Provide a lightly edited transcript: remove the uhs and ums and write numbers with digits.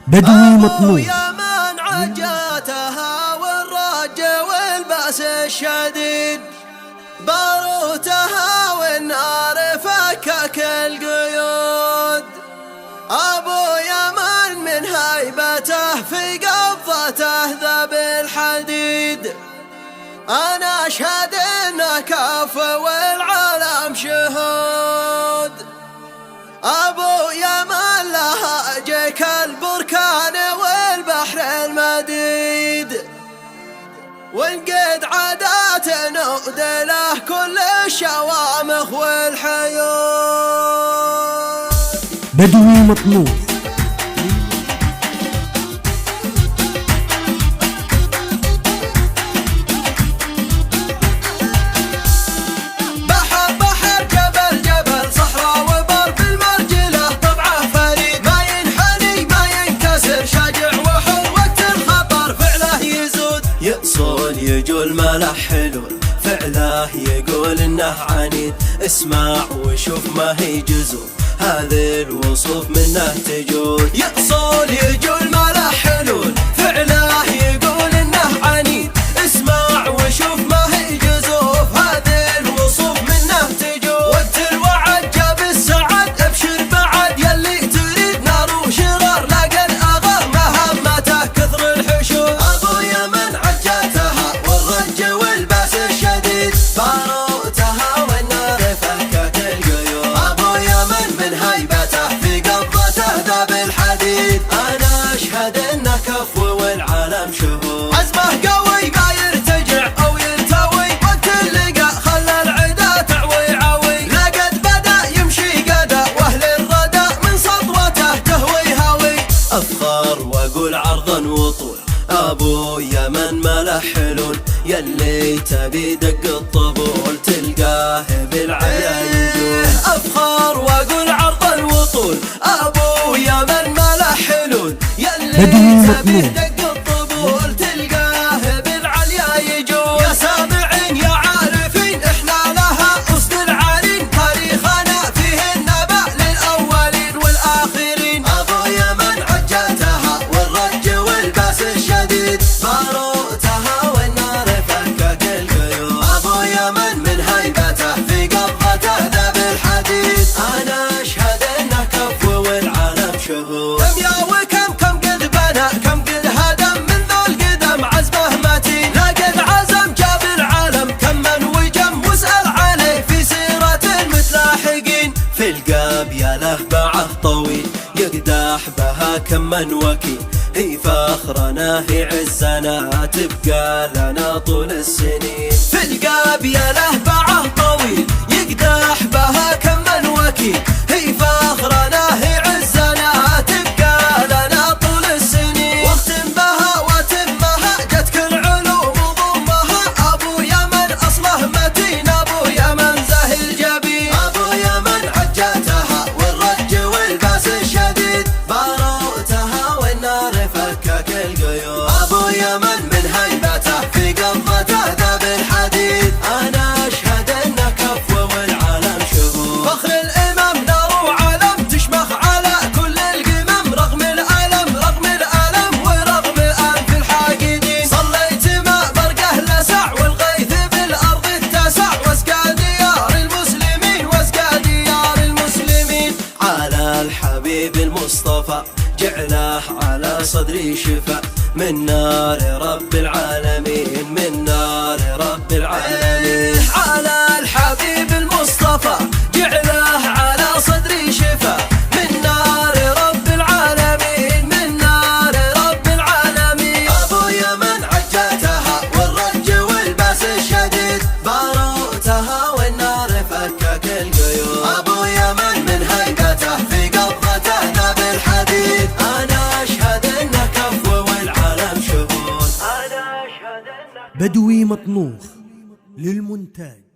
بدوي مطلوب. يا من عجاتها والرج والبأس الشديد، باروتها والنار فكك القيود. أبو يمن من هيبته في قبضته ذاب الحديد، أنا أشهد إنه كف والعالم شهود. أبو يمن لها جيك البركان والبحر المديد، وانقد عادات نؤد له كل الشوامخ والحيود. بدوي مطلوب. يأصل يجول ملح حلو فعله يقول انه عنيد، اسمع وشوف ما هي جزور هذه الوصوف منه تجود. يأصل يجول ملح حلو فعله يقول انه عنيد، اسمع وشوف ما هي جزوف هذه الوصوف منه تجود. وقت الوعد جاب السعد ابشر بعد يلي تريد نار وشرار لاقى الاغار مهمته كثر الحشود. ابو يمن عجاتها والرج والباس الشديد، باروتها والنار فكك القيود. ابو يمن من هيبته في قبضته ذاب الحديد، انا اشهد انه كف والعالم شهود. عزمه قوي ما يرتجع او يلتوي، وقت اللقاء خلى العدا تعوي عوي. لقد بدا يمشي قدا واهل الردى من سطوته تهوي هوي. افخر واقول عرضا وطول ابو يمن ملح حلول، يلي تبي دق الطبول تلقاه بالعيا يجول. افخر واقول عرضا وطول ابو يمن ملح حلول، يلي تبي دق الطبول تلقاه بالعليا يجول. يا سامعين يا عارفين احنا لها اسد العارين، تاريخنا فيه النبأ للاولين والاخرين. ابو يمن عجاتها والرج والباس الشديد، باروتها والنار فكك القيود. ابو يمن من هيبته في قبضته ذاب الحديد، انا اشهد انه كف والعالم شهود. كم يا وكم كم قد بنى كم قد هدم من ذو القدم عزمه متين، لقد عزم جاب العالم كم من وجم واسأل عليه في سيرة المتلاحقين. في القاب يا له باعه طويل يقدح بها كم من وكيل، هي فخرنا هي عزنا تبقى لنا طول السنين. في القاب يا له باعه طويل يقدح بها كم من وكيل، هي فخرنا هي عزنا تبقى لنا طول السنين. واختم بها واتمها جتك العلوم وضمها، ابو يمن اصله متين ابو يمن زاهي الجبين. ابو يمن عجاتها والرج والباس الشديد، باروتها والنار فكك القيود. ابو يمن من هيبته في قبضته ذاب الحديد، انا اشهد انه كف والعالم شهود. فخر الامام نار وعلم تشمخ على كل القمم، رغم الالم رغم الالم ورغم انف الحاقدين. صليت ما برقه لسع والغيث بالارض اتسع، واسقى ديار المسلمين واسقى ديار المسلمين. على الحبيب المصطفى جعله على صدري شفا، من نار رب العالمين من نار رب العالمين. على الحبيب المصطفى جعله على صدري شفا، من نار رب العالمين من نار رب العالمين. ابو يمن عجاتها والرج والباس الشديد، باروتها والنار فكك القيود. ابو يمن من هيبته في قبضته ذاب الحديد، انا اشهد انه كف والعالم شهود. بدوي مطنوخ للمونتاج.